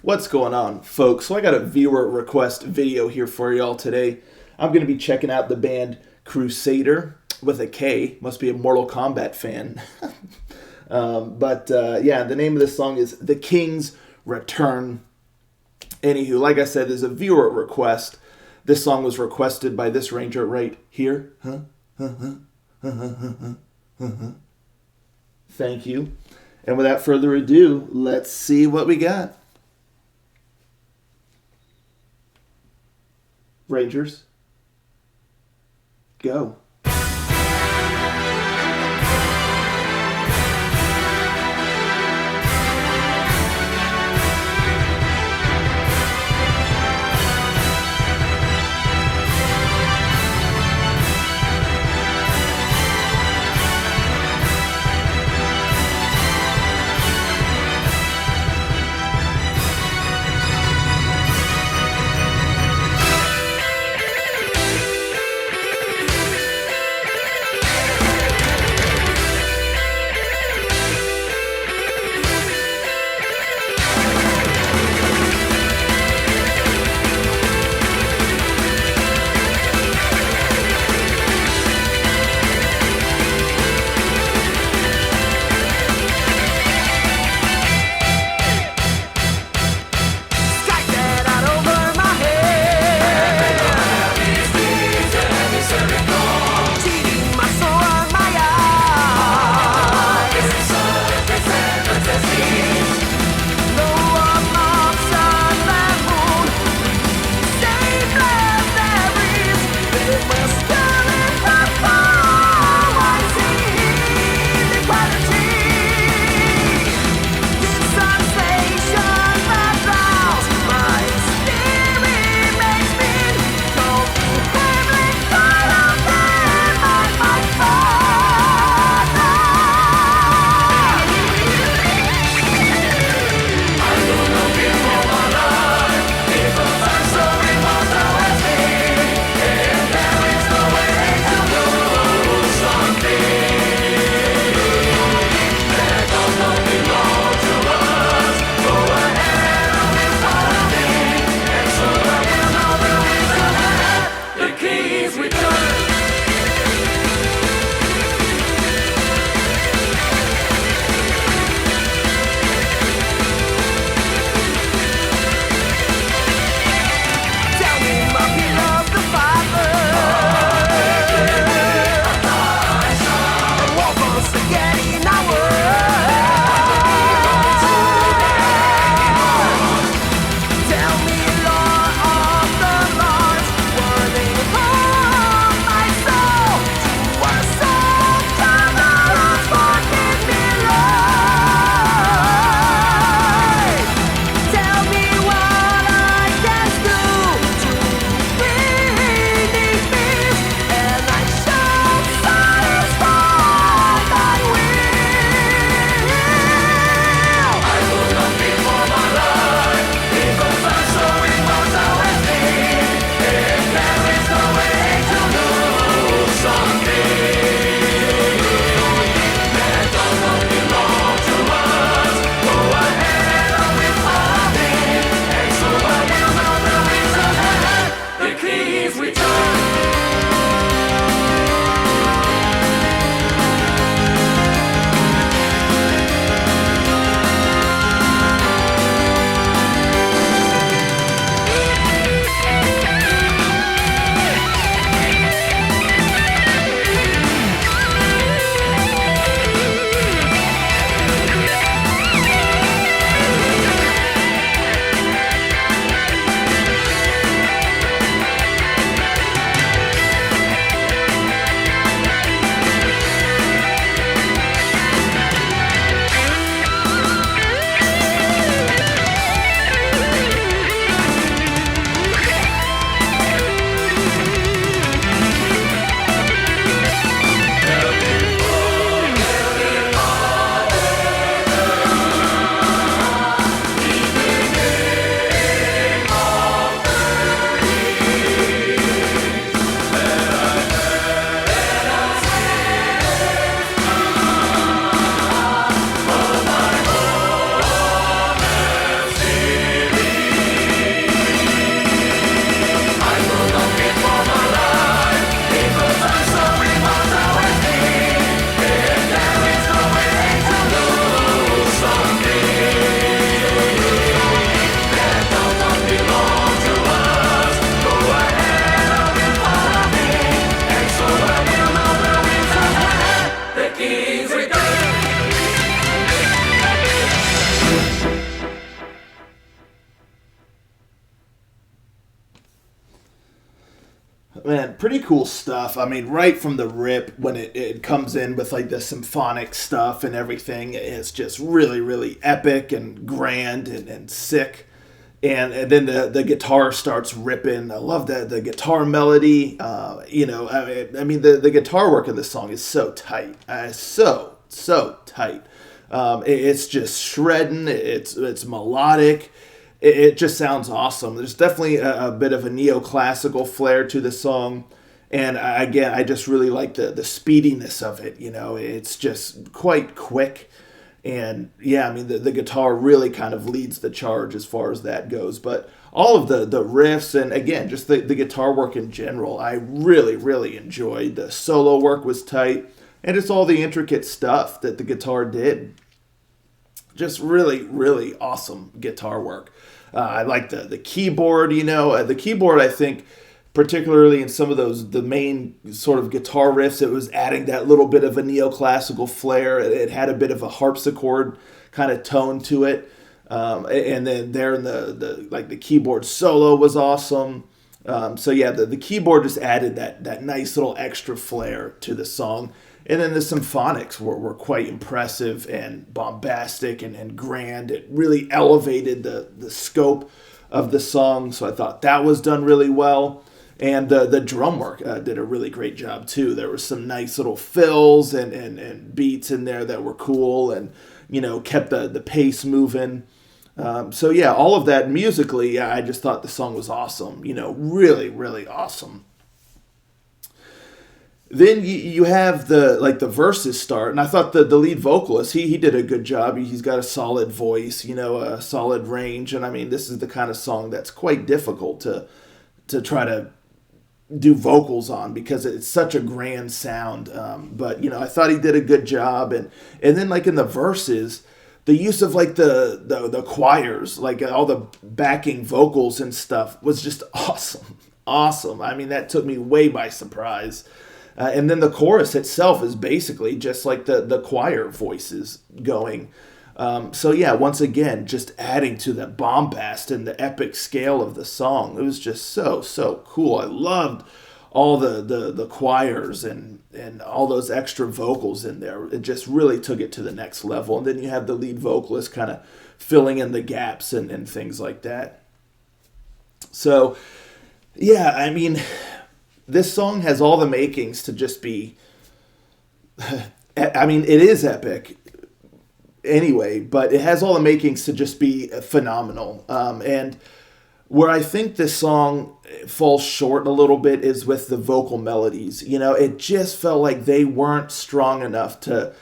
What's going on, folks? So I got a viewer request video here for y'all today. I'm going to be checking out the band Krusader with a K. Must be a Mortal Kombat fan. Yeah, the name of this song is The King's Return. Anywho, like I said, there's a viewer request. This song was requested by this ranger right here. Thank you. And without further ado, let's see what we got. Rangers, go. Man, pretty cool stuff. I mean, right from the rip, when it comes in with like the symphonic stuff and everything, it's just really, really epic and grand and sick. And then the guitar starts ripping. I love the guitar melody. The guitar work in this song is so tight. So tight. It's just shredding. It's melodic. It just sounds awesome. There's definitely a bit of a neoclassical flair to the song. And again, I just really like the speediness of it. It's just quite quick. And yeah, I mean, the guitar really kind of leads the charge as far as that goes. But all of the riffs and again, just the guitar work in general, I really, really enjoyed. The solo work was tight. And it's all the intricate stuff that the guitar did. Just really, really awesome guitar work. I like the keyboard, the keyboard, I think, particularly in some of the main sort of guitar riffs, it was adding that little bit of a neoclassical flair. It had a bit of a harpsichord kind of tone to it. And then there in the keyboard solo was awesome. The keyboard just added that nice little extra flair to the song. And then the symphonics were quite impressive and bombastic and grand. It really elevated the scope of the song, so I thought that was done really well. And the drum work did a really great job, too. There were some nice little fills and beats in there that were cool and, kept the pace moving. All of that musically, I just thought the song was awesome. Really, really awesome. Then you have the verses start, and I thought the lead vocalist he did a good job. He's got a solid voice, a solid range, and I mean this is the kind of song that's quite difficult to try to do vocals on because it's such a grand sound. But I thought he did a good job, and then like in the verses, the use of like the choirs, like all the backing vocals and stuff was just awesome. I mean that took me way by surprise. And then the chorus itself is basically just like the choir voices going. Once again, just adding to the bombast and the epic scale of the song. It was just so cool. I loved all the choirs and all those extra vocals in there. It just really took it to the next level. And then you have the lead vocalist kind of filling in the gaps and things like that. So, yeah, I mean, this song has all the makings to just be, I mean, it is epic anyway, but it has all the makings to just be phenomenal. And where I think this song falls short a little bit is with the vocal melodies. It just felt like they weren't strong enough to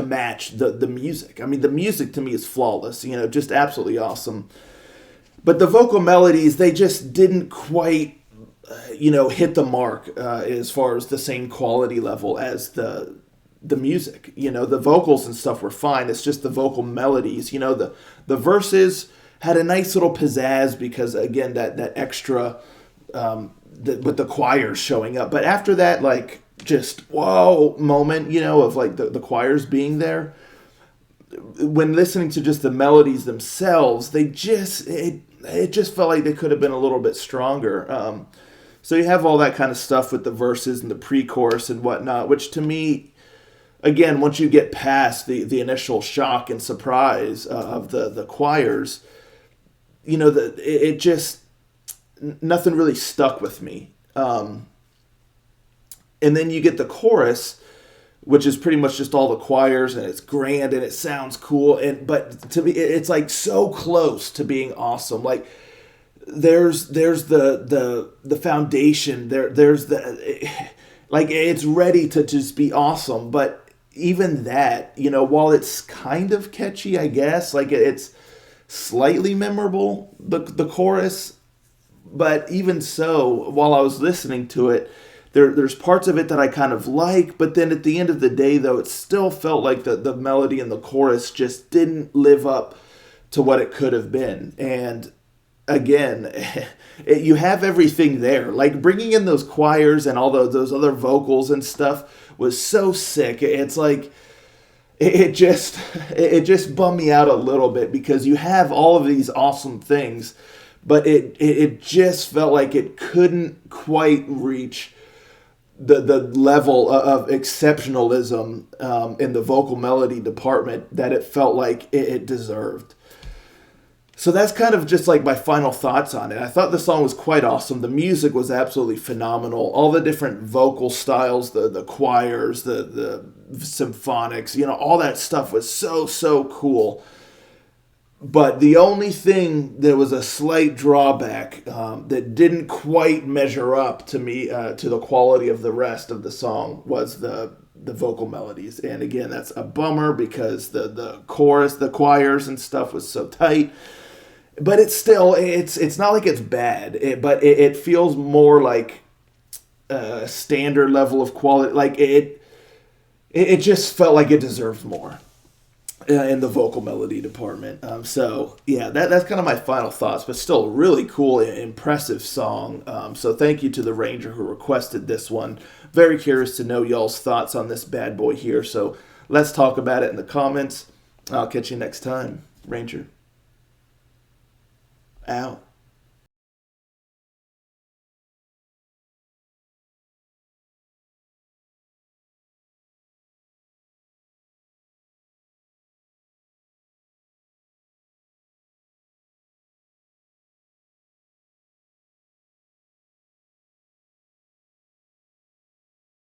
match the music. I mean, the music to me is flawless, just absolutely awesome. But the vocal melodies, they just didn't quite, hit the mark as far as the same quality level as the music. The vocals and stuff were fine. It's just the vocal melodies. The verses had a nice little pizzazz because, again, that extra, with the choirs showing up. But after that, like, just, whoa moment, of like the choirs being there, when listening to just the melodies themselves, it just felt like they could have been a little bit stronger. So you have all that kind of stuff with the verses and the pre-chorus and whatnot, which to me, again, once you get past the initial shock and surprise of the choirs, it just, nothing really stuck with me. And then you get the chorus, which is pretty much just all the choirs, and it's grand and it sounds cool. But to me, it's like so close to being awesome. Like there's the foundation. There's like it's ready to just be awesome. But even that, while it's kind of catchy, I guess, like it's slightly memorable, the chorus. But even so, while I was listening to it, there's parts of it that I kind of like, but then at the end of the day, though, it still felt like the melody and the chorus just didn't live up to what it could have been. And again, you have everything there. Like bringing in those choirs and all those other vocals and stuff was so sick. It's like it just bummed me out a little bit because you have all of these awesome things, but it just felt like it couldn't quite reach the level of exceptionalism in the vocal melody department that it felt like it deserved. So that's kind of just like my final thoughts on it. I thought the song was quite awesome. The music was absolutely phenomenal. All the different vocal styles, the choirs, the symphonics, all that stuff was so cool. But the only thing that was a slight drawback that didn't quite measure up to me to the quality of the rest of the song was the vocal melodies. And again, that's a bummer because the chorus, the choirs and stuff was so tight. But it's still, it's not like it's bad, but it feels more like a standard level of quality. Like it just felt like it deserved more in the vocal melody department. So yeah, that's kind of my final thoughts, but still a really cool, impressive song. So thank you to the Ranger who requested this one. Very curious to know y'all's thoughts on this bad boy here. So let's talk about it in the comments. I'll catch you next time. Ranger out.